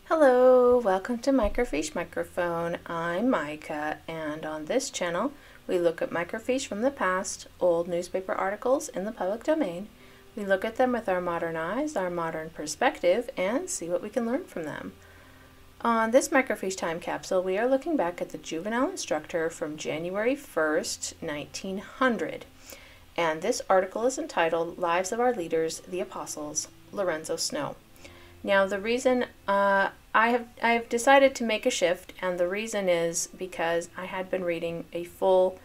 Hello, welcome to Microfiche Microphone. I'm Micah, and on this channel we look at microfiche from the past, old newspaper articles in the public domain. We look at them with our modern eyes, our modern perspective, and see what we can learn from them. On this microfiche time capsule, we are looking back at the Juvenile Instructor from January 1st, 1900. And this article is entitled Lives of Our Leaders, the Apostles, Lorenzo Snow. Now, the reason I have decided to make a shift, and the reason is because I had been reading a full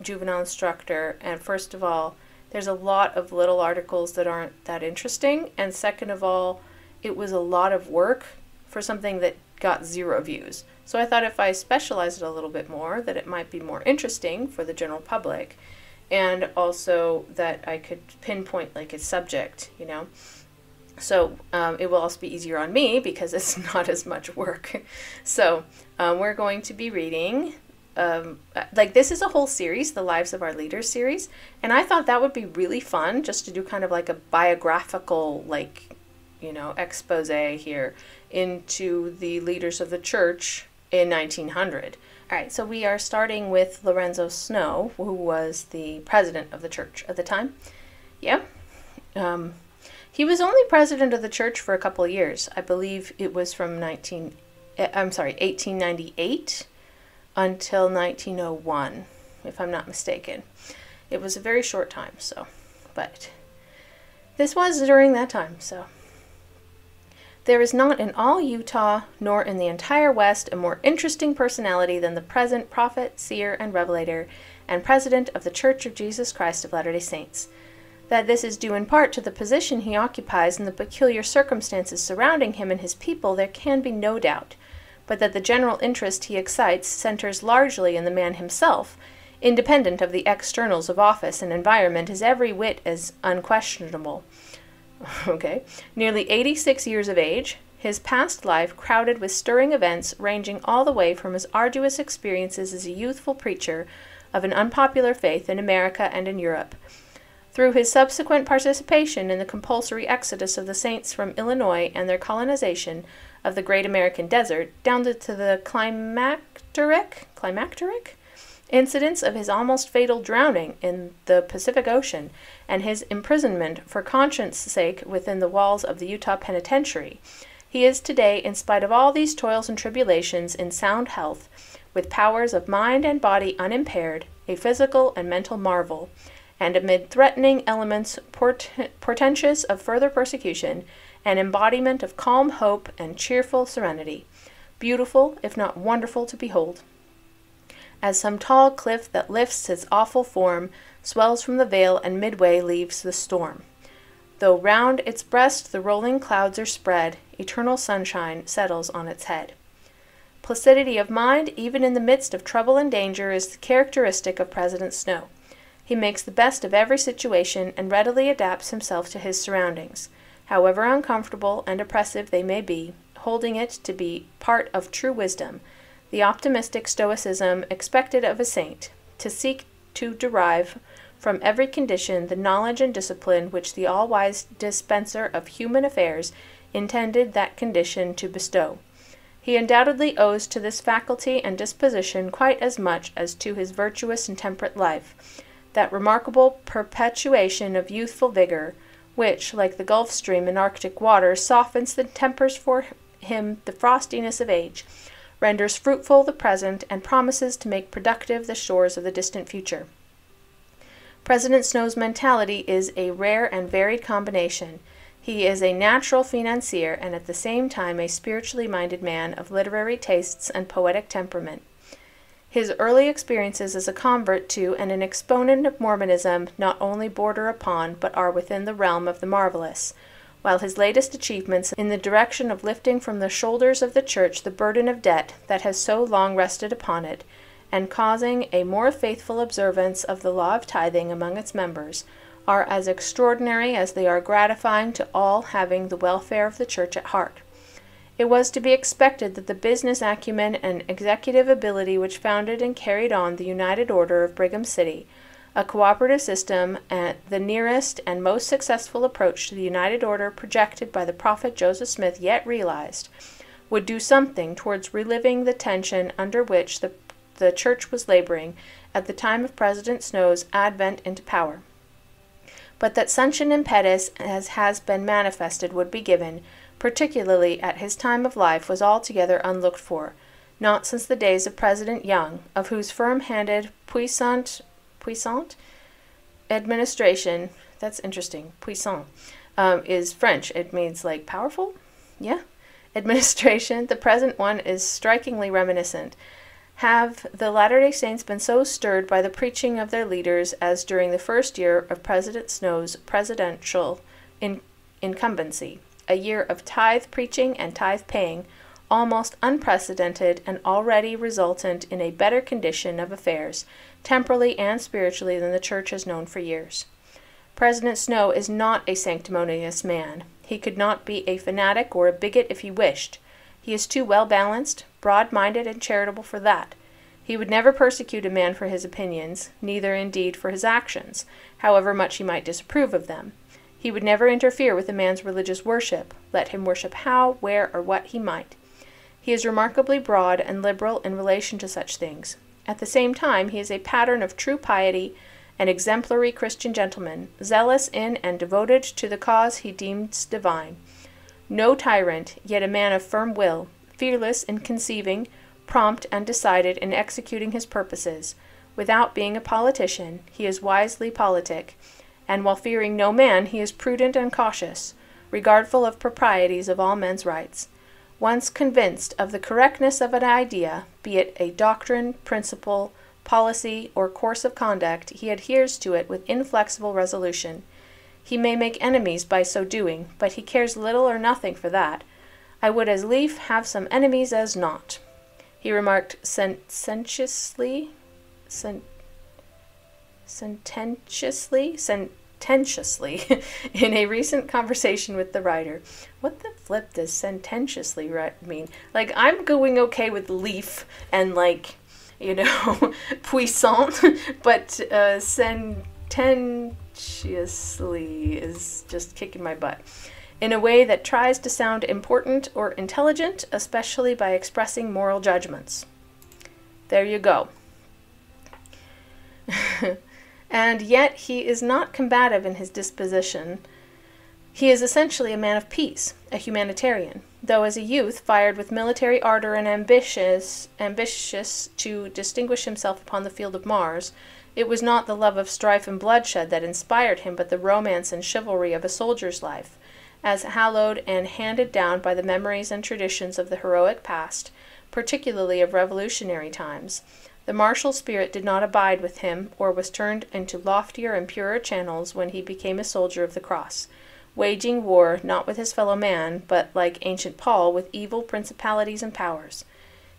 Juvenile Instructor, and first of all, there's a lot of little articles that aren't that interesting, and second of all, it was a lot of work for something that got 0 views. So I thought if I specialized it a little bit more, that it might be more interesting for the general public, and also that I could pinpoint like its subject, you know. So it will also be easier on me because it's not as much work. So we're going to be reading, this is a whole series, the Lives of Our Leaders series, and I thought that would be really fun just to do kind of like a biographical, expose here into the leaders of the church in 1900. All right, so we are starting with Lorenzo Snow, who was the president of the church at the time. Yeah. He was only president of the church for a couple of years. I believe it was from 1898 until 1901, if I'm not mistaken. It was a very short time, but this was during that time, so. There is not in all Utah, nor in the entire West, a more interesting personality than the present prophet, seer, and revelator, and president of the Church of Jesus Christ of Latter-day Saints. That this is due in part to the position he occupies and the peculiar circumstances surrounding him and his people there can be no doubt, but that the general interest he excites centers largely in the man himself, independent of the externals of office and environment, is every whit as unquestionable. Okay. Nearly 86 years of age, his past life crowded with stirring events ranging all the way from his arduous experiences as a youthful preacher of an unpopular faith in America and in Europe, through his subsequent participation in the compulsory exodus of the saints from Illinois and their colonization of the great American desert, down to the climacteric incidents of his almost fatal drowning in the Pacific Ocean and his imprisonment for conscience' sake within the walls of the Utah Penitentiary. He is today, in spite of all these toils and tribulations, in sound health, with powers of mind and body unimpaired, a physical and mental marvel, and amid threatening elements portentous of further persecution, an embodiment of calm hope and cheerful serenity, beautiful, if not wonderful, to behold. As some tall cliff that lifts its awful form, swells from the vale and midway leaves the storm. Though round its breast the rolling clouds are spread, eternal sunshine settles on its head. Placidity of mind, even in the midst of trouble and danger, is the characteristic of President Snow. He makes the best of every situation and readily adapts himself to his surroundings, however uncomfortable and oppressive they may be, holding it to be part of true wisdom, the optimistic stoicism expected of a saint, to seek to derive from every condition the knowledge and discipline which the all-wise dispenser of human affairs intended that condition to bestow. He undoubtedly owes to this faculty and disposition quite as much as to his virtuous and temperate life, that remarkable perpetuation of youthful vigor, which, like the Gulf Stream in Arctic water, softens the tempers for him the frostiness of age, renders fruitful the present, and promises to make productive the shores of the distant future. President Snow's mentality is a rare and varied combination. He is a natural financier and at the same time a spiritually minded man of literary tastes and poetic temperament. His early experiences as a convert to and an exponent of Mormonism not only border upon but are within the realm of the marvelous, while his latest achievements in the direction of lifting from the shoulders of the church the burden of debt that has so long rested upon it, and causing a more faithful observance of the law of tithing among its members, are as extraordinary as they are gratifying to all having the welfare of the church at heart. It was to be expected that the business acumen and executive ability which founded and carried on the United Order of Brigham City, a cooperative system, and the nearest and most successful approach to the united order projected by the prophet Joseph Smith yet realized, would do something towards reliving the tension under which the Church was laboring at the time of President Snow's advent into power. But that such an impetus as has been manifested would be given, particularly at his time of life, was altogether unlooked for, not since the days of President Young, of whose firm-handed, puissant administration, that's interesting, puissant, is French. It means like powerful? Yeah. Administration, the present one is strikingly reminiscent. Have the Latter-day Saints been so stirred by the preaching of their leaders as during the first year of President Snow's presidential incumbency, a year of tithe preaching and tithe paying, almost unprecedented and already resultant in a better condition of affairs, temporally and spiritually, than the Church has known for years? President Snow is not a sanctimonious man. He could not be a fanatic or a bigot if he wished. He is too well-balanced, broad-minded, and charitable for that. He would never persecute a man for his opinions, neither indeed for his actions, however much he might disapprove of them. He would never interfere with a man's religious worship, let him worship how, where, or what he might. He is remarkably broad and liberal in relation to such things. At the same time, he is a pattern of true piety, an exemplary Christian gentleman, zealous in and devoted to the cause he deems divine. No tyrant, yet a man of firm will, fearless in conceiving, prompt and decided in executing his purposes. Without being a politician, he is wisely politic, and while fearing no man, he is prudent and cautious, regardful of proprieties of all men's rights. Once convinced of the correctness of an idea, be it a doctrine, principle, policy, or course of conduct, he adheres to it with inflexible resolution. He may make enemies by so doing, but he cares little or nothing for that. I would as lief have some enemies as not, he remarked sententiously in a recent conversation with the writer. What the flip does sententiously mean? Like, I'm going okay with leaf and, like, you know, puissant, but sententiously is just kicking my butt. In a way that tries to sound important or intelligent, especially by expressing moral judgments. There you go. And yet he is not combative in his disposition. He is essentially a man of peace, a humanitarian, though as a youth fired with military ardor and ambitious to distinguish himself upon the field of Mars. It was not the love of strife and bloodshed that inspired him, but the romance and chivalry of a soldier's life, as hallowed and handed down by the memories and traditions of the heroic past, particularly of revolutionary times. The martial spirit did not abide with him, or was turned into loftier and purer channels when he became a soldier of the cross, waging war not with his fellow man, but, like ancient Paul, with evil principalities and powers.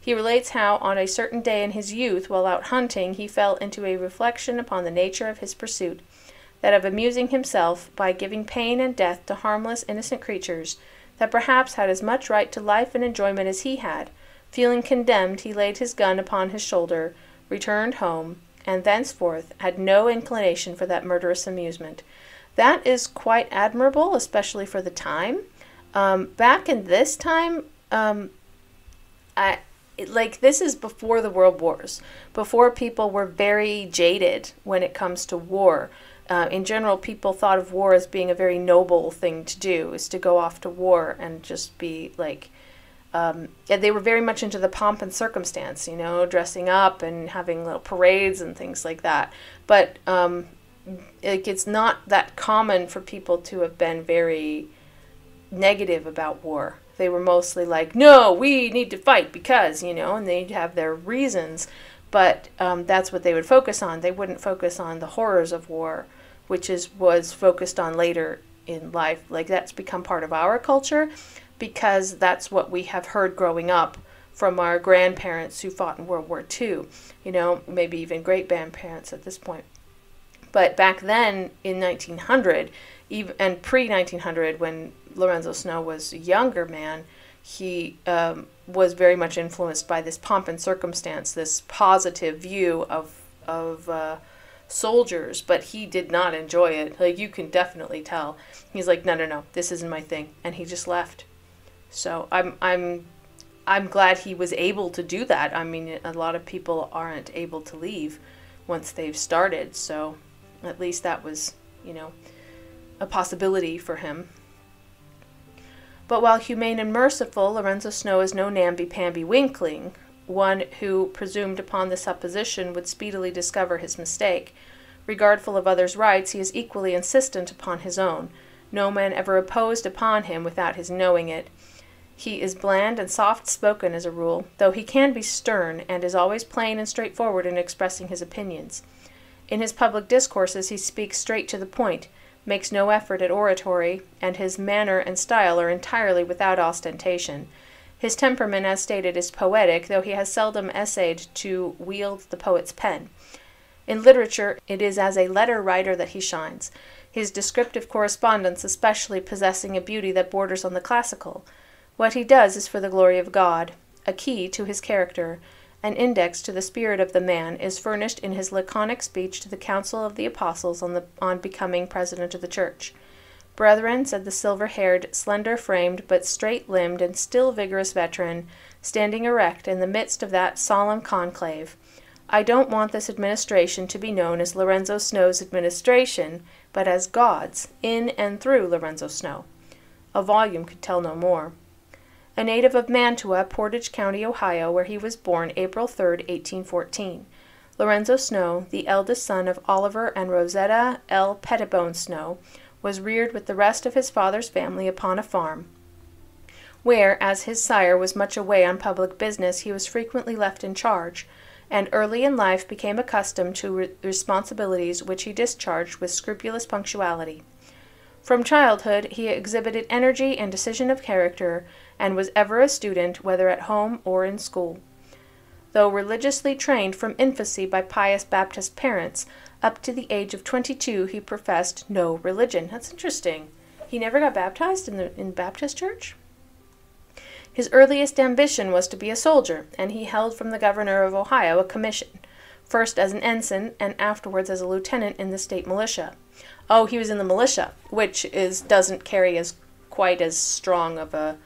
He relates how, on a certain day in his youth, while out hunting, he fell into a reflection upon the nature of his pursuit, that of amusing himself by giving pain and death to harmless, innocent creatures, that perhaps had as much right to life and enjoyment as he had. Feeling condemned, he laid his gun upon his shoulder, returned home, and thenceforth had no inclination for that murderous amusement. That is quite admirable, especially for the time. Back in this time, this is before the World Wars, before people were very jaded when it comes to war. In general, people thought of war as being a very noble thing to do, is to go off to war and just be like, they were very much into the pomp and circumstance, you know, dressing up and having little parades and things like that. But it's not that common for people to have been very negative about war. They were mostly like, no, we need to fight because, you know, and they'd have their reasons. But that's what they would focus on. They wouldn't focus on the horrors of war, which was focused on later in life. Like, that's become part of our culture because that's what we have heard growing up from our grandparents who fought in World War II, you know, maybe even great-grandparents at this point. But back then, in 1900, and pre-1900, when Lorenzo Snow was a younger man, he was very much influenced by this pomp and circumstance, this positive view of soldiers, but he did not enjoy it. Like, you can definitely tell. He's like, no, this isn't my thing, and he just left. So I'm glad he was able to do that. I mean, a lot of people aren't able to leave once they've started, so at least that was, a possibility for him. But while humane and merciful, Lorenzo Snow is no namby-pamby weakling, one who, presumed upon the supposition, would speedily discover his mistake. Regardful of others' rights, he is equally insistent upon his own. No man ever imposed upon him without his knowing it. He is bland and soft-spoken as a rule, though he can be stern, and is always plain and straightforward in expressing his opinions. In his public discourses he speaks straight to the point, makes no effort at oratory, and his manner and style are entirely without ostentation. His temperament, as stated, is poetic, though he has seldom essayed to wield the poet's pen. In literature, it is as a letter-writer that he shines, his descriptive correspondence especially possessing a beauty that borders on the classical. What he does is for the glory of God. A key to his character, an index to the spirit of the man, is furnished in his laconic speech to the Council of the Apostles on becoming president of the Church. "Brethren," said the silver-haired, slender-framed, but straight-limbed and still vigorous veteran, standing erect in the midst of that solemn conclave, "I don't want this administration to be known as Lorenzo Snow's administration, but as God's, in and through Lorenzo Snow." A volume could tell no more. A native of Mantua, Portage County, Ohio, where he was born April 3, 1814. Lorenzo Snow, the eldest son of Oliver and Rosetta L. Pettibone Snow, was reared with the rest of his father's family upon a farm, where, as his sire was much away on public business, he was frequently left in charge, and early in life became accustomed to responsibilities which he discharged with scrupulous punctuality. From childhood he exhibited energy and decision of character, and was ever a student, whether at home or in school. Though religiously trained from infancy by pious Baptist parents, up to the age of 22 he professed no religion. That's interesting. He never got baptized in Baptist church? His earliest ambition was to be a soldier, and he held from the governor of Ohio a commission, first as an ensign and afterwards as a lieutenant in the state militia. Oh, he was in the militia, which doesn't carry quite as strong of a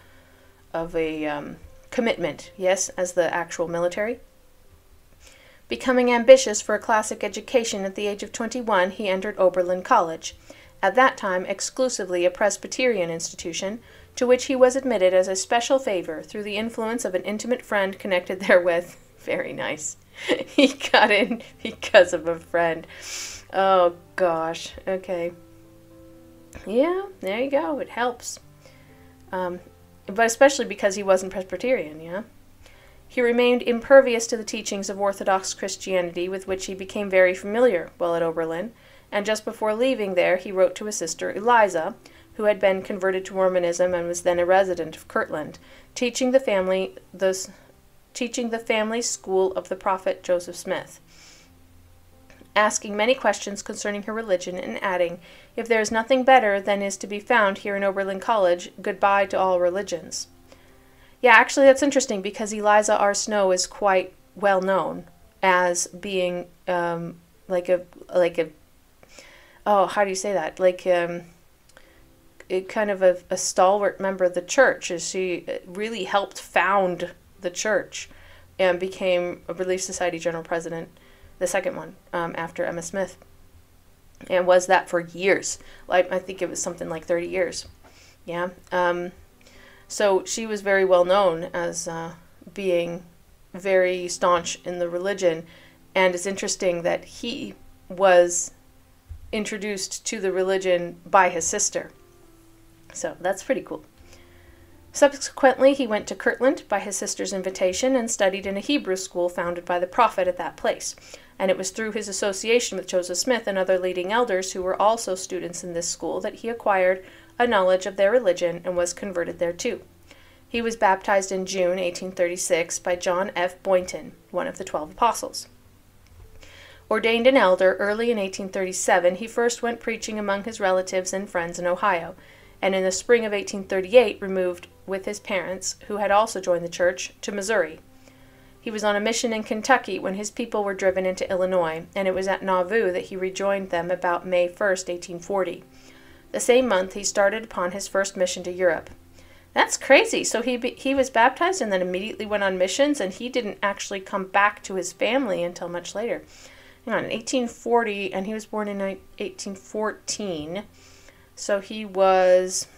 commitment, yes, as the actual military. Becoming ambitious for a classic education at the age of 21, he entered Oberlin College, at that time exclusively a Presbyterian institution, to which he was admitted as a special favor through the influence of an intimate friend connected therewith. Very nice. He got in because of a friend. Oh, gosh. Okay. Yeah, there you go. It helps. But especially because he wasn't Presbyterian, yeah? He remained impervious to the teachings of Orthodox Christianity, with which he became very familiar while at Oberlin, and just before leaving there he wrote to his sister Eliza, who had been converted to Mormonism and was then a resident of Kirtland, teaching the family school of the prophet Joseph Smith, asking many questions concerning her religion, and adding, "If there is nothing better than is to be found here in Oberlin College, goodbye to all religions." Yeah, actually that's interesting, because Eliza R. Snow is quite well known as being how do you say that? Kind of a stalwart member of the church, as she really helped found the church and became a Relief Society General President, the second one, after Emma Smith, and was that for years. I think it was something like 30 years. Yeah. So she was very well known as being very staunch in the religion, and it's interesting that he was introduced to the religion by his sister. So that's pretty cool. Subsequently, he went to Kirtland by his sister's invitation and studied in a Hebrew school founded by the prophet at that place, and it was through his association with Joseph Smith and other leading elders who were also students in this school that he acquired a knowledge of their religion and was converted thereto. He was baptized in June 1836 by John F. Boynton, one of the 12 apostles. Ordained an elder early in 1837, he first went preaching among his relatives and friends in Ohio, and in the spring of 1838 removed with his parents, who had also joined the church, to Missouri. He was on a mission in Kentucky when his people were driven into Illinois, and it was at Nauvoo that he rejoined them about May 1st, 1840. The same month, he started upon his first mission to Europe. That's crazy. So he was baptized and then immediately went on missions, and he didn't actually come back to his family until much later. Hang on, in 1840, and he was born in 1814, so he was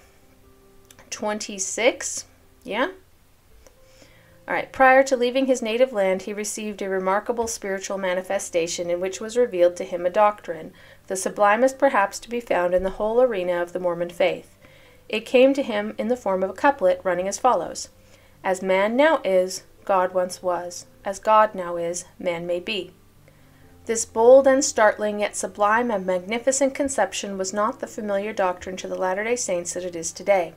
26, yeah? All right, prior to leaving his native land, he received a remarkable spiritual manifestation in which was revealed to him a doctrine, the sublimest perhaps to be found in the whole arena of the Mormon faith. It came to him in the form of a couplet running as follows: "As man now is, God once was. As God now is, man may be." This bold and startling, yet sublime and magnificent conception was not the familiar doctrine to the Latter-day Saints that it is today.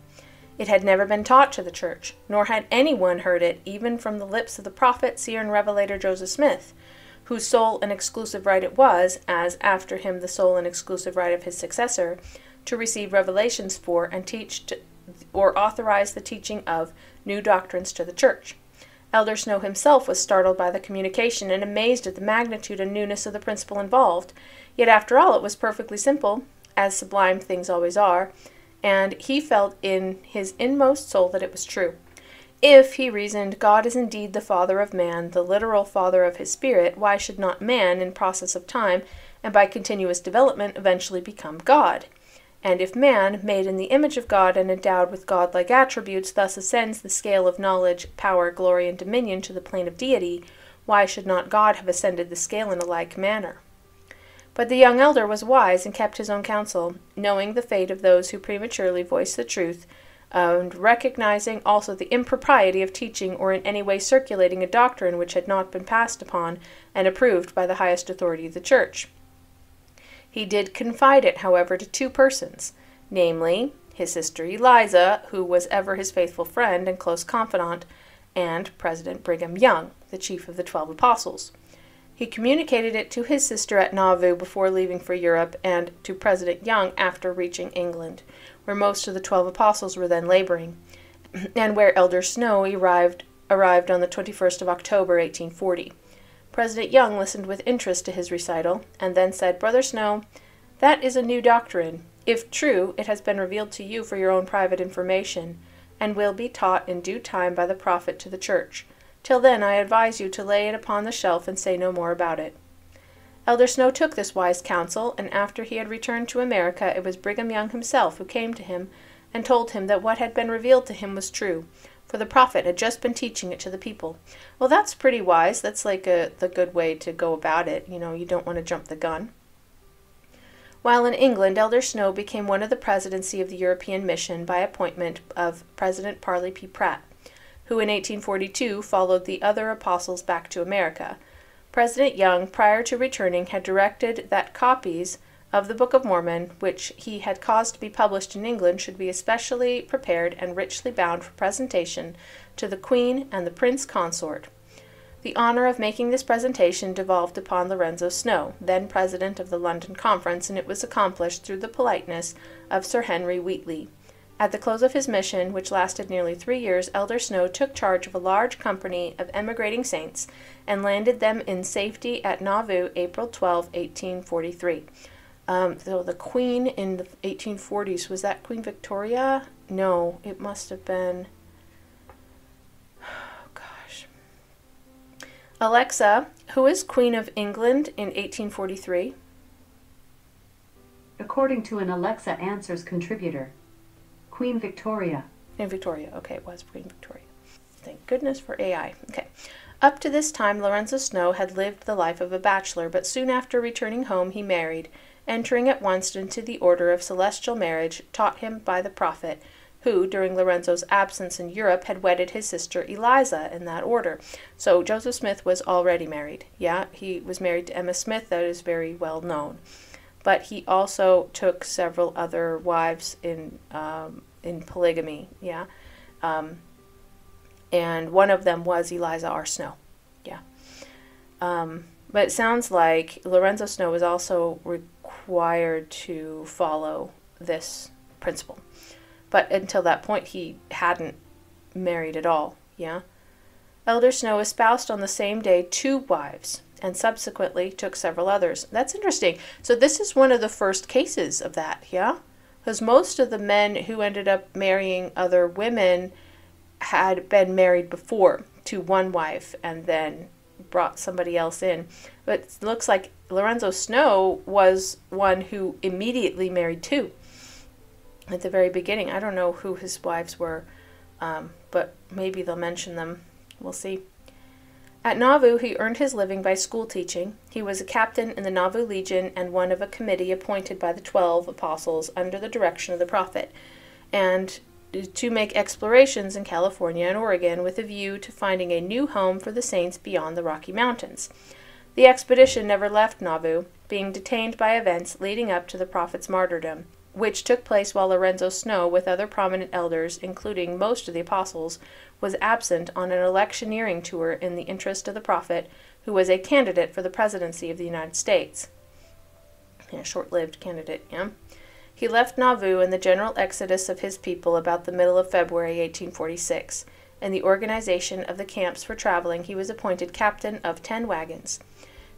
It had never been taught to the church, nor had anyone heard it even from the lips of the prophet, seer, and revelator Joseph Smith, whose sole and exclusive right it was, as after him the sole and exclusive right of his successor, to receive revelations for and teach or authorize the teaching of new doctrines to the church. Elder Snow himself was startled by the communication and amazed at the magnitude and newness of the principle involved. Yet after all it was perfectly simple, as sublime things always are, and he felt in his inmost soul that it was true. If, he reasoned, God is indeed the Father of man, the literal Father of his spirit, why should not man, in process of time and by continuous development, eventually become God? And if man, made in the image of God and endowed with godlike attributes, thus ascends the scale of knowledge, power, glory, and dominion to the plane of deity, why should not God have ascended the scale in a like manner? But the young elder was wise and kept his own counsel, knowing the fate of those who prematurely voice the truth, and recognizing also the impropriety of teaching or in any way circulating a doctrine which had not been passed upon and approved by the highest authority of the church. He did confide it, however, to two persons, namely, his sister Eliza, who was ever his faithful friend and close confidant, and President Brigham Young, the chief of the 12 apostles. He communicated it to his sister at Nauvoo before leaving for Europe, and to President Young after reaching England, where most of the 12 apostles were then laboring, and where Elder Snow arrived on the 21st of October, 1840. President Young listened with interest to his recital, and then said, "Brother Snow, that is a new doctrine. If true, it has been revealed to you for your own private information, and will be taught in due time by the prophet to the church. Till then I advise you to lay it upon the shelf and say no more about it." Elder Snow took this wise counsel, and after he had returned to America, it was Brigham Young himself who came to him and told him that what had been revealed to him was true, for the prophet had just been teaching it to the people. Well, that's pretty wise. That's like the good way to go about it. You know, you don't want to jump the gun. While in England, Elder Snow became one of the presidency of the European Mission by appointment of President Parley P. Pratt, who in 1842 followed the other apostles back to America. President Young, prior to returning, had directed that copies of the Book of Mormon, which he had caused to be published in England, should be especially prepared and richly bound for presentation to the Queen and the Prince Consort. The honor of making this presentation devolved upon Lorenzo Snow, then president of the London Conference, and it was accomplished through the politeness of Sir Henry Whitney. At the close of his mission, which lasted nearly 3 years, Elder Snow took charge of a large company of emigrating saints and landed them in safety at Nauvoo, April 12, 1843. So the Queen in the 1840s, was that Queen Victoria? No, it must have been... Oh, gosh. Alexa, who is Queen of England in 1843? According to an Alexa Answers contributor, Queen Victoria. Queen Victoria. Okay, it was Queen Victoria. Thank goodness for AI. Okay. Up to this time, Lorenzo Snow had lived the life of a bachelor, but soon after returning home he married, entering at once into the order of celestial marriage taught him by the prophet, who, during Lorenzo's absence in Europe, had wedded his sister Eliza in that order. So Joseph Smith was already married. Yeah, he was married to Emma Smith. That is very well known. But he also took several other wives in polygamy. Yeah, and one of them was Eliza R. Snow. Yeah. But it sounds like Lorenzo Snow was also required to follow this principle. But until that point, he hadn't married at all, yeah? Elder Snow espoused on the same day 2 wives, and subsequently took several others. That's interesting. So this is one of the first cases of that, yeah? Because most of the men who ended up marrying other women had been married before to one wife and then brought somebody else in. But it looks like Lorenzo Snow was one who immediately married 2 at the very beginning. I don't know who his wives were, but maybe they'll mention them. We'll see. At Nauvoo, he earned his living by school teaching. He was a captain in the Nauvoo Legion and one of a committee appointed by the 12 apostles under the direction of the prophet, and to make explorations in California and Oregon with a view to finding a new home for the saints beyond the Rocky Mountains. The expedition never left Nauvoo, being detained by events leading up to the prophet's martyrdom, which took place while Lorenzo Snow, with other prominent elders, including most of the apostles, was absent on an electioneering tour in the interest of the prophet, who was a candidate for the presidency of the United States. A short-lived candidate, yeah. He left Nauvoo in the general exodus of his people about the middle of February 1846. In the organization of the camps for traveling, he was appointed captain of 10 wagons.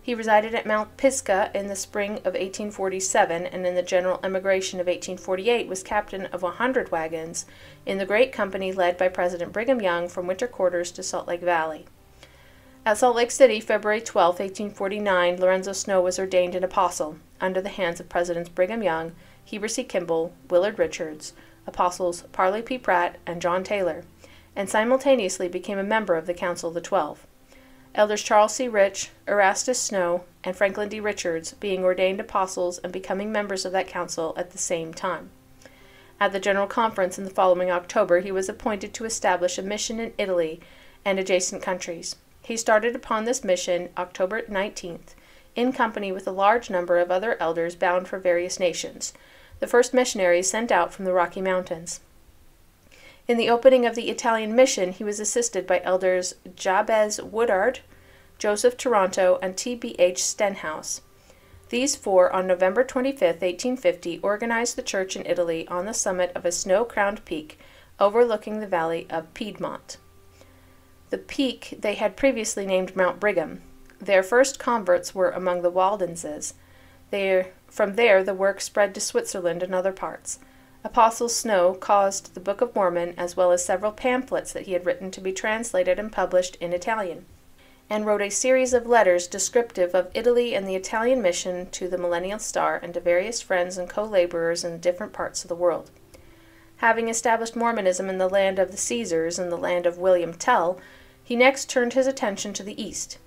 He resided at Mount Pisgah in the spring of 1847, and in the general emigration of 1848 was captain of 100 wagons in the great company led by President Brigham Young from winter quarters to Salt Lake Valley. At Salt Lake City, February 12, 1849, Lorenzo Snow was ordained an apostle under the hands of Presidents Brigham Young, Heber C. Kimball, Willard Richards, Apostles Parley P. Pratt, and John Taylor, and simultaneously became a member of the Council of the 12. Elders Charles C. Rich, Erastus Snow, and Franklin D. Richards being ordained apostles and becoming members of that council at the same time. At the General Conference in the following October, he was appointed to establish a mission in Italy and adjacent countries. He started upon this mission October 19th, in company with a large number of other elders bound for various nations, the first missionaries sent out from the Rocky Mountains. In the opening of the Italian mission, he was assisted by elders Jabez Woodard, Joseph Toronto, and T.B.H. Stenhouse. These 4, on November 25, 1850, organized the church in Italy on the summit of a snow-crowned peak overlooking the valley of Piedmont. The peak they had previously named Mount Brigham. Their first converts were among the Waldenses. From there, the work spread to Switzerland and other parts. Apostle Snow caused the Book of Mormon, as well as several pamphlets that he had written, to be translated and published in Italian, and wrote a series of letters descriptive of Italy and the Italian mission to the Millennial Star and to various friends and co-laborers in different parts of the world. Having established Mormonism in the land of the Caesars and the land of William Tell, he next turned his attention to the East.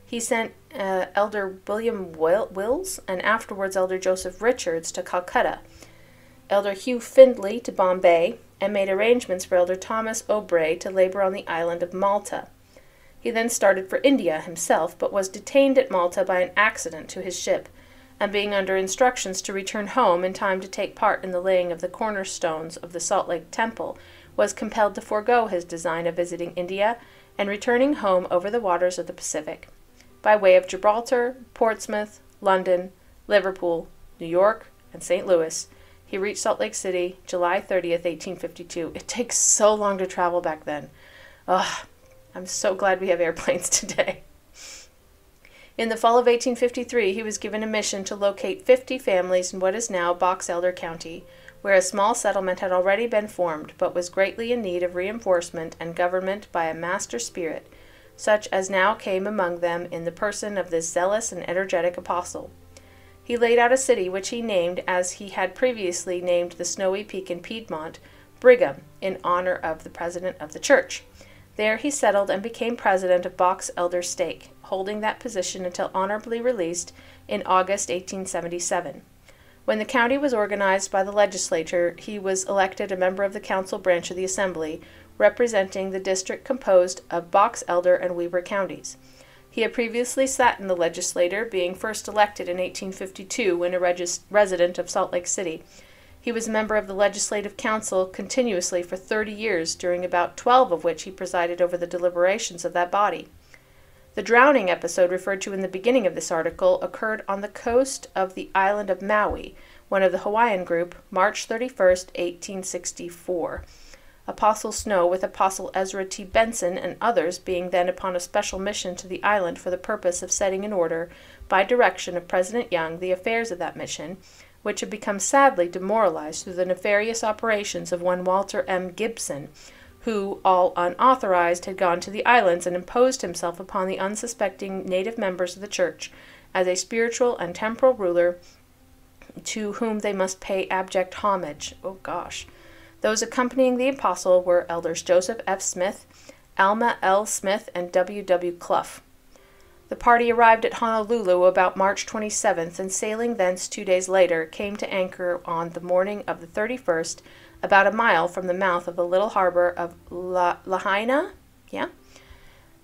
He sent Elder William Wills and afterwards Elder Joseph Richards to Calcutta, Elder Hugh Findlay to Bombay, and made arrangements for Elder Thomas O'Bray to labor on the island of Malta. He then started for India himself, but was detained at Malta by an accident to his ship, and being under instructions to return home in time to take part in the laying of the cornerstones of the Salt Lake Temple, was compelled to forego his design of visiting India and returning home over the waters of the Pacific, by way of Gibraltar, Portsmouth, London, Liverpool, New York, and St. Louis. He reached Salt Lake City, July 30th, 1852. It takes so long to travel back then. Ugh, I'm so glad we have airplanes today. In the fall of 1853, he was given a mission to locate 50 families in what is now Box Elder County, where a small settlement had already been formed, but was greatly in need of reinforcement and government by a master spirit, such as now came among them in the person of this zealous and energetic apostle. He laid out a city which he named, as he had previously named the snowy peak in Piedmont, Brigham, in honor of the president of the church. There he settled and became president of Box Elder Stake, holding that position until honorably released in August 1877. When the county was organized by the legislature, he was elected a member of the council branch of the assembly, representing the district composed of Box Elder and Weber counties. He had previously sat in the legislature, being first elected in 1852 when a resident of Salt Lake City. He was a member of the Legislative Council continuously for 30 years, during about 12 of which he presided over the deliberations of that body. The drowning episode referred to in the beginning of this article occurred on the coast of the island of Maui, one of the Hawaiian group, March 31st, 1864. Apostle Snow, with Apostle Ezra T. Benson and others, being then upon a special mission to the island for the purpose of setting in order, by direction of President Young, the affairs of that mission, which had become sadly demoralized through the nefarious operations of one Walter M. Gibson, who, all unauthorized, had gone to the islands and imposed himself upon the unsuspecting native members of the church as a spiritual and temporal ruler to whom they must pay abject homage. Oh gosh. Those accompanying the apostle were Elders Joseph F. Smith, Alma L. Smith, and W. W. Clough. The party arrived at Honolulu about March 27th, and sailing thence 2 days later, came to anchor on the morning of the 31st, about a mile from the mouth of the little harbor of Lahaina.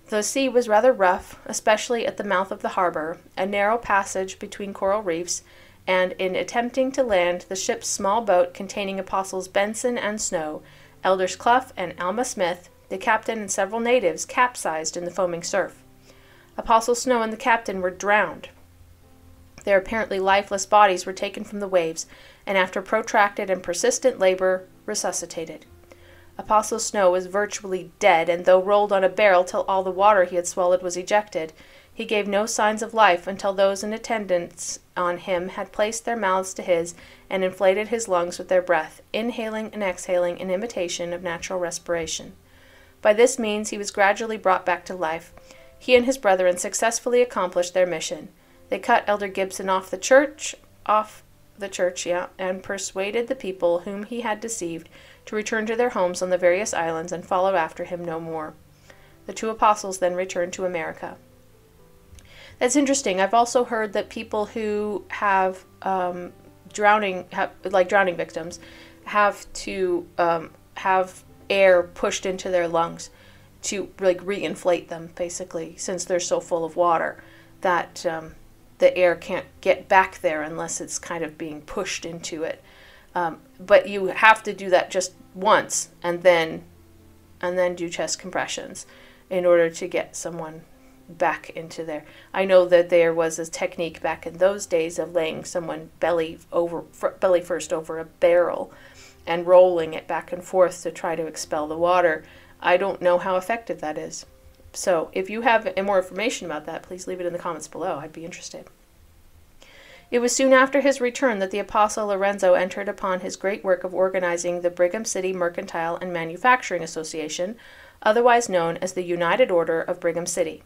The sea was rather rough, especially at the mouth of the harbor, a narrow passage between coral reefs, and in attempting to land, the ship's small boat containing Apostles Benson and Snow, Elders Clough and Alma Smith, the captain and several natives, capsized in the foaming surf. Apostle Snow and the captain were drowned. Their apparently lifeless bodies were taken from the waves, and after protracted and persistent labor, resuscitated. Apostle Snow was virtually dead, and though rolled on a barrel till all the water he had swallowed was ejected, he gave no signs of life until those in attendance on him had placed their mouths to his and inflated his lungs with their breath, inhaling and exhaling in imitation of natural respiration. By this means he was gradually brought back to life. He and his brethren successfully accomplished their mission. They cut Elder Gibson off the church, and persuaded the people whom he had deceived to return to their homes on the various islands and follow after him no more. The two apostles then returned to America. That's interesting. I've also heard that people who have drowning victims, have to have air pushed into their lungs to like reinflate them, basically, since they're so full of water that the air can't get back there unless it's kind of being pushed into it. But you have to do that just once, and then do chest compressions in order to get someone back into there. I know that there was a technique back in those days of laying someone belly first over a barrel and rolling it back and forth to try to expel the water. I don't know how effective that is. So if you have more information about that, please leave it in the comments below. I'd be interested. It was soon after his return that the Apostle Lorenzo entered upon his great work of organizing the Brigham City Mercantile and Manufacturing Association, otherwise known as the United Order of Brigham City.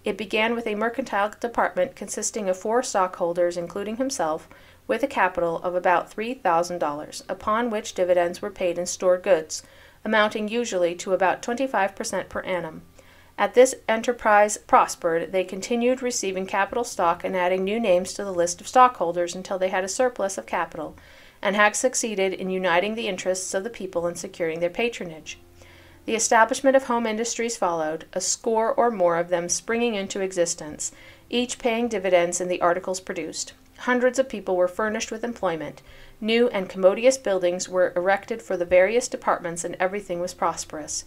It began with a mercantile department consisting of 4 stockholders, including himself, with a capital of about $3,000, upon which dividends were paid in stored goods, amounting usually to about 25% per annum. As this enterprise prospered, they continued receiving capital stock and adding new names to the list of stockholders until they had a surplus of capital, and had succeeded in uniting the interests of the people and securing their patronage. The establishment of home industries followed, a score or more of them springing into existence, each paying dividends in the articles produced. Hundreds of people were furnished with employment. New and commodious buildings were erected for the various departments, and everything was prosperous.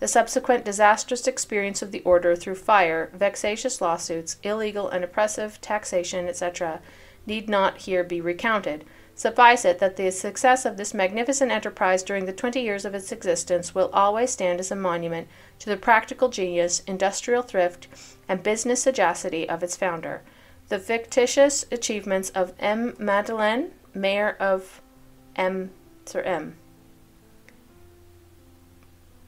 The subsequent disastrous experience of the order through fire, vexatious lawsuits, illegal and oppressive taxation, etc., need not here be recounted. Suffice it that the success of this magnificent enterprise during the 20 years of its existence will always stand as a monument to the practical genius, industrial thrift, and business sagacity of its founder. The fictitious achievements of M. Madeleine, mayor of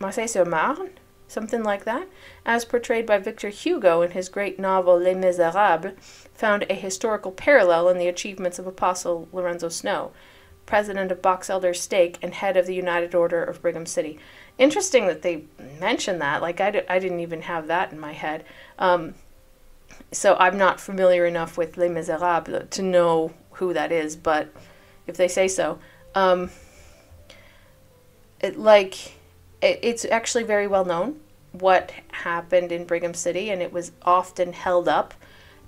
Marseille-sur-Marne, something like that, as portrayed by Victor Hugo in his great novel Les Miserables, found a historical parallel in the achievements of Apostle Lorenzo Snow, president of Box Elder Stake and head of the United Order of Brigham City. Interesting that they mentioned that. Like, I didn't even have that in my head. So I'm not familiar enough with Les Miserables to know who that is, but if they say so. It's actually very well known what happened in Brigham City, and it was often held up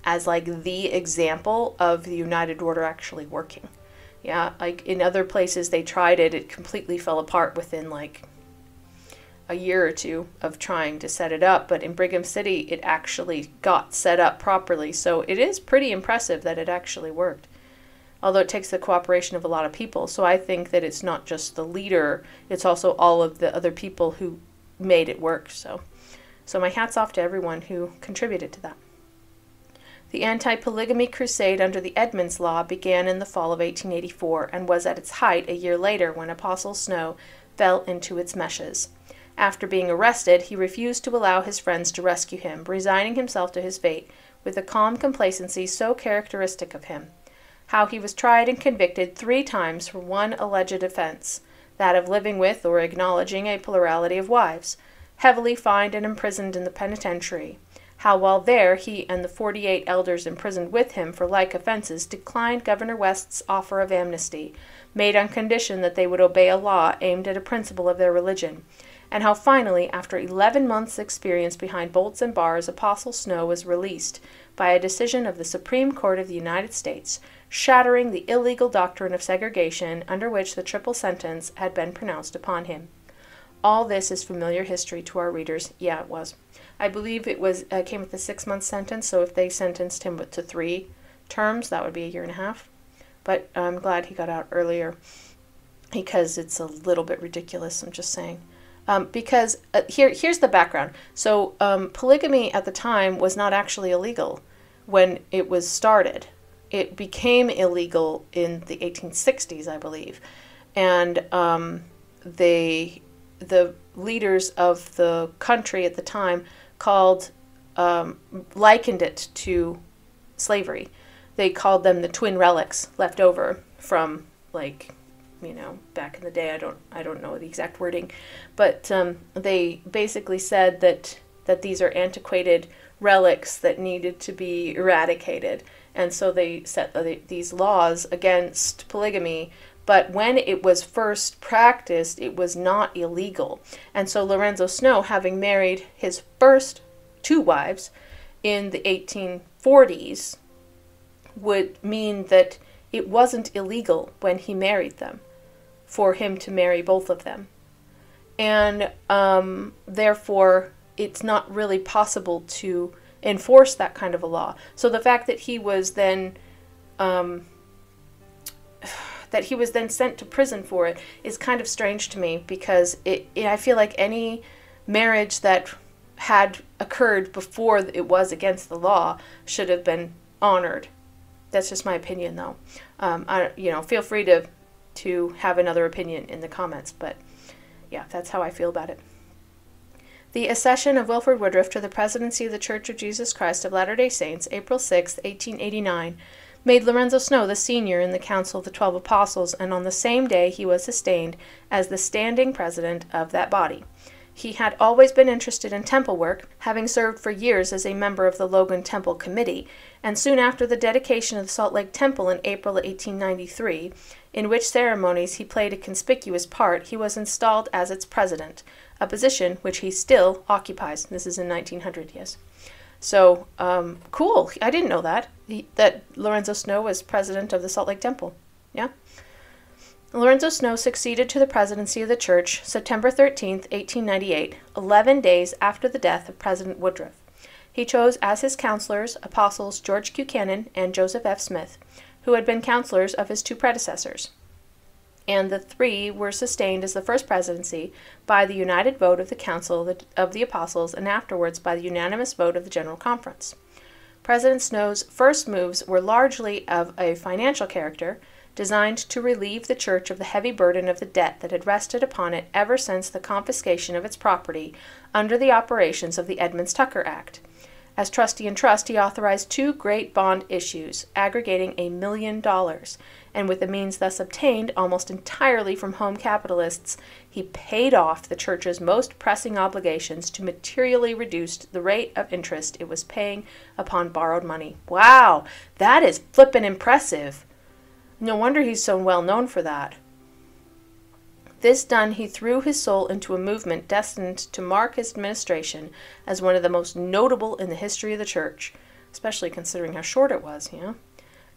as like the example of the United Order actually working. Yeah, like in other places they tried it, it completely fell apart within like a year or two of trying to set it up, but in Brigham City it actually got set up properly, so it is pretty impressive that it actually worked. although it takes the cooperation of a lot of people. So I think that it's not just the leader, it's also all of the other people who made it work. So my hat's off to everyone who contributed to that. The anti-polygamy crusade under the Edmunds Law began in the fall of 1884 and was at its height a year later when Apostle Snow fell into its meshes. After being arrested, he refused to allow his friends to rescue him, resigning himself to his fate with a calm complacency so characteristic of him. How he was tried and convicted 3 times for one alleged offense, that of living with or acknowledging a plurality of wives, heavily fined and imprisoned in the penitentiary. How while there he and the 48 elders imprisoned with him for like offenses declined Governor West's offer of amnesty, made on condition that they would obey a law aimed at a principle of their religion, and how finally, after 11 months' experience behind bolts and bars, Apostle Snow was released by a decision of the Supreme Court of the United States, shattering the illegal doctrine of segregation under which the triple sentence had been pronounced upon him. All this is familiar history to our readers. Yeah, it was. I believe it was came with a 6-month sentence, so if they sentenced him to 3 terms, that would be a year and a half. But I'm glad he got out earlier because it's a little bit ridiculous, I'm just saying. Because here's the background. So polygamy at the time was not actually illegal when it was started. It became illegal in the 1860s, I believe. And the leaders of the country at the time likened it to slavery. They called them the twin relics left over from, like, back in the day. I don't know the exact wording, but they basically said that these are antiquated relics that needed to be eradicated, and so they set these laws against polygamy. But when it was first practiced, it was not illegal. And so Lorenzo Snow, having married his first 2 wives in the 1840s, would mean that it wasn't illegal when he married them for him to marry both of them. And therefore, it's not really possible to enforce that kind of a law. So the fact that he was then sent to prison for it is kind of strange to me, because I feel like any marriage that had occurred before it was against the law should have been honored. That's just my opinion, though. Feel free to have another opinion in the comments, but yeah, that's how I feel about it. The accession of Wilford Woodruff to the presidency of the Church of Jesus Christ of Latter-day Saints, April 6, 1889, made Lorenzo Snow the senior in the Council of the 12 Apostles, and on the same day he was sustained as the standing president of that body. He had always been interested in temple work, having served for years as a member of the Logan Temple Committee, and soon after the dedication of the Salt Lake Temple in April 1893, in which ceremonies he played a conspicuous part, he was installed as its president, a position which he still occupies. This is in 1900, yes. So, cool. I didn't know that Lorenzo Snow was president of the Salt Lake Temple. Yeah. Lorenzo Snow succeeded to the presidency of the church September 13, 1898, 11 days after the death of President Woodruff. He chose as his counselors Apostles George Buchanan and Joseph F. Smith, who had been counselors of his 2 predecessors. And the 3 were sustained as the first presidency by the united vote of the Council of the Apostles and afterwards by the unanimous vote of the General Conference. President Snow's first moves were largely of a financial character, designed to relieve the church of the heavy burden of the debt that had rested upon it ever since the confiscation of its property under the operations of the Edmunds-Tucker Act. As trustee in trust, he authorized 2 great bond issues, aggregating $1 million, and with the means thus obtained almost entirely from home capitalists, he paid off the church's most pressing obligations to materially reduce the rate of interest it was paying upon borrowed money. Wow, that is flippin' impressive. No wonder he's so well known for that. This done, he threw his soul into a movement destined to mark his administration as one of the most notable in the history of the church, especially considering how short it was,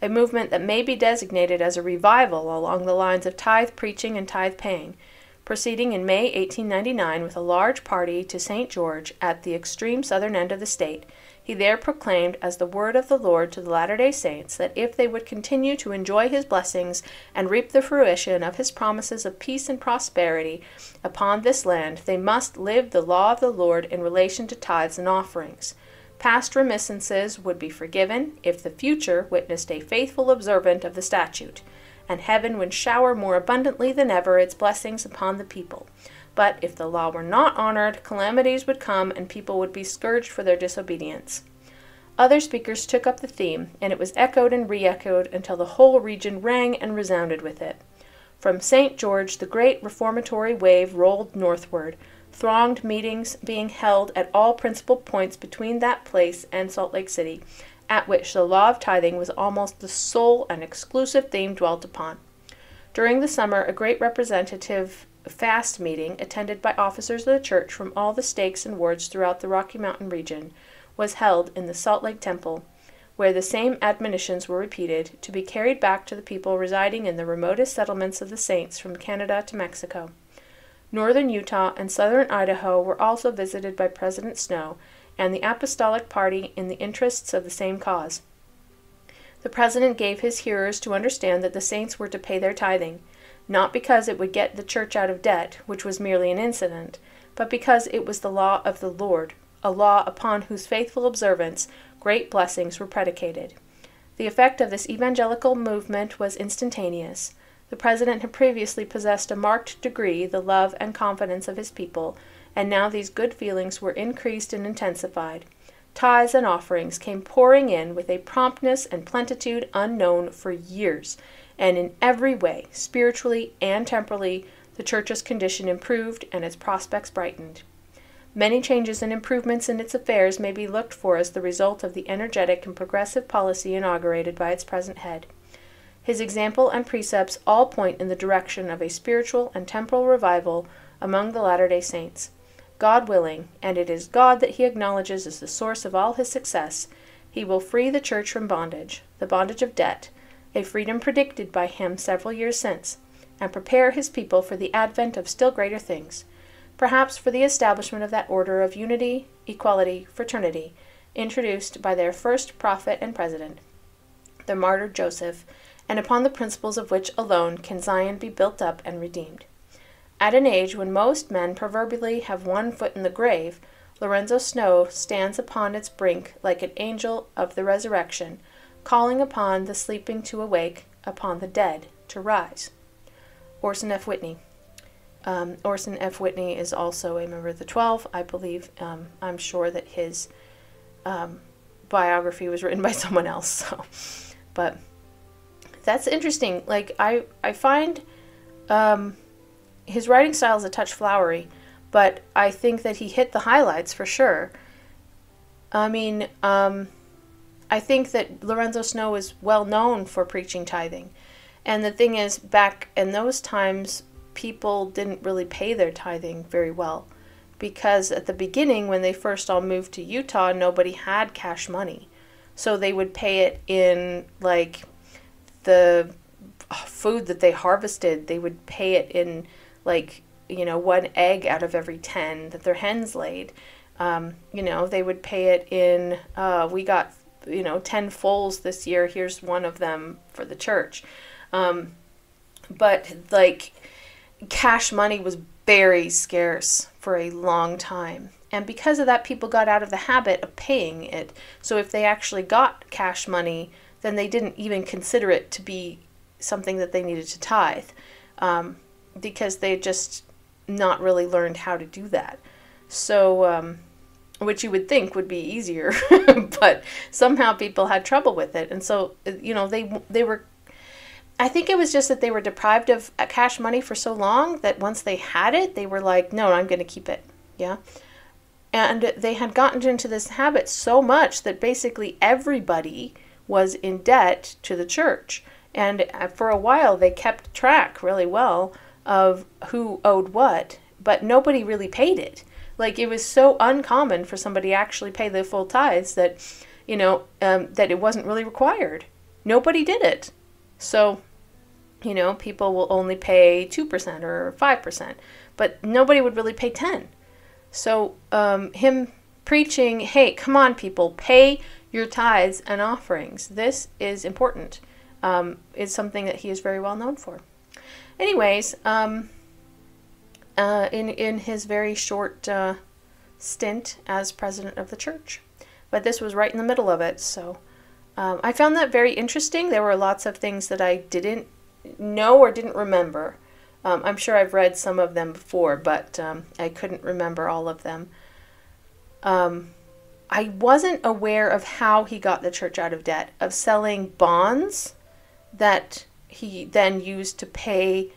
A movement that may be designated as a revival along the lines of tithe preaching and tithe paying, proceeding in May 1899 with a large party to St. George at the extreme southern end of the state. He there proclaimed as the word of the Lord to the Latter-day Saints that if they would continue to enjoy his blessings and reap the fruition of his promises of peace and prosperity upon this land, they must live the law of the Lord in relation to tithes and offerings. Past remissances would be forgiven if the future witnessed a faithful observance of the statute, and heaven would shower more abundantly than ever its blessings upon the people. But if the law were not honored, calamities would come and people would be scourged for their disobedience. Other speakers took up the theme, and it was echoed and re-echoed until the whole region rang and resounded with it. From St. George, the great reformatory wave rolled northward, thronged meetings being held at all principal points between that place and Salt Lake City, at which the law of tithing was almost the sole and exclusive theme dwelt upon. During the summer, a great representative fast meeting, attended by officers of the church from all the stakes and wards throughout the Rocky Mountain region, was held in the Salt Lake Temple, where the same admonitions were repeated, to be carried back to the people residing in the remotest settlements of the saints from Canada to Mexico. Northern Utah and southern Idaho were also visited by President Snow and the apostolic party in the interests of the same cause. The president gave his hearers to understand that the saints were to pay their tithing, not because it would get the church out of debt, which was merely an incident, but because it was the law of the Lord, a law upon whose faithful observance great blessings were predicated. The effect of this evangelical movement was instantaneous. The president had previously possessed a marked degree the love and confidence of his people, and now these good feelings were increased and intensified. Tithes and offerings came pouring in with a promptness and plenitude unknown for years, and in every way, spiritually and temporally, the church's condition improved and its prospects brightened. Many changes and improvements in its affairs may be looked for as the result of the energetic and progressive policy inaugurated by its present head. His example and precepts all point in the direction of a spiritual and temporal revival among the Latter-day Saints. God willing, and it is God that he acknowledges as the source of all his success, he will free the church from bondage, the bondage of debt, a freedom predicted by him several years since, and prepare his people for the advent of still greater things, perhaps for the establishment of that order of unity, equality, fraternity, introduced by their first prophet and president, the martyr Joseph, and upon the principles of which alone can Zion be built up and redeemed. At an age when most men proverbially have one foot in the grave, Lorenzo Snow stands upon its brink like an angel of the resurrection, calling upon the sleeping to awake, upon the dead to rise. Orson F. Whitney. Orson F. Whitney is also a member of the 12, I believe. I'm sure that his biography was written by someone else. So, but that's interesting. Like, I find his writing style is a touch flowery, but I think that he hit the highlights for sure. I mean, I think that Lorenzo Snow is well known for preaching tithing. And the thing is, back in those times, people didn't really pay their tithing very well. Because at the beginning, when they first all moved to Utah, nobody had cash money. So they would pay it in, like, the food that they harvested. They would pay it in, like, you know, 1 egg out of every 10 that their hens laid. You know, they would pay it in, we got, 10 foals this year. Here's one of them for the church. But, like, cash money was very scarce for a long time. And because of that, people got out of the habit of paying it. So if they actually got cash money, then they didn't even consider it to be something that they needed to tithe. Because they just not really learned how to do that. So, which you would think would be easier, but somehow people had trouble with it. And so, they were, I think it was just that they were deprived of cash money for so long that once they had it, they were like, no, I'm going to keep it. Yeah. And they had gotten into this habit so much that basically everybody was in debt to the church. And for a while, they kept track really well of who owed what, but nobody really paid it. Like, it was so uncommon for somebody to actually pay the full tithes that, that it wasn't really required. Nobody did it. So, people will only pay 2% or 5%, but nobody would really pay 10%. So, him preaching, hey, come on, people, pay your tithes and offerings. This is important. It's something that he is very well known for. Anyways, in his very short stint as president of the church. But this was right in the middle of it, so I found that very interesting. There were lots of things that I didn't know or didn't remember. I'm sure I've read some of them before, but I couldn't remember all of them. I wasn't aware of how he got the church out of debt, of selling bonds that he then used to pay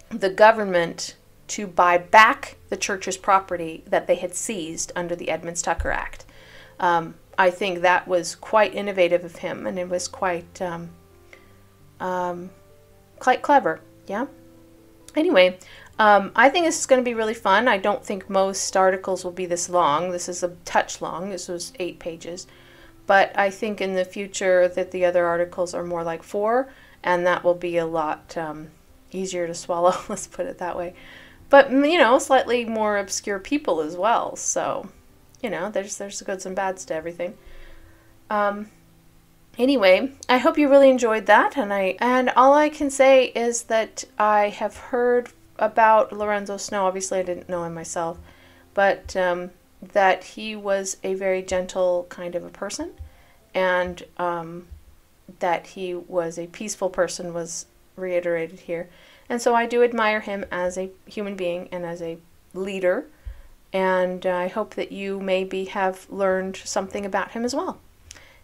the government to buy back the church's property that they had seized under the Edmunds-Tucker Act. I think that was quite innovative of him, and it was quite clever, yeah? Anyway, I think this is going to be really fun. I don't think most articles will be this long. This is a touch long. This was 8 pages. But I think in the future that the other articles are more like 4, and that will be a lot easier to swallow, let's put it that way. But, you know, slightly more obscure people as well. So, you know, there's the goods and bads to everything. Anyway, I hope you really enjoyed that, and all I can say is that I have heard about Lorenzo Snow. Obviously, I didn't know him myself, but that he was a very gentle kind of a person, and that he was a peaceful person was reiterated here. And so I do admire him as a human being and as a leader, and I hope that you maybe have learned something about him as well.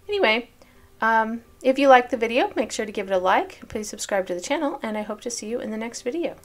Anyway, if you liked the video, make sure to give it a like. Please subscribe to the channel, and I hope to see you in the next video.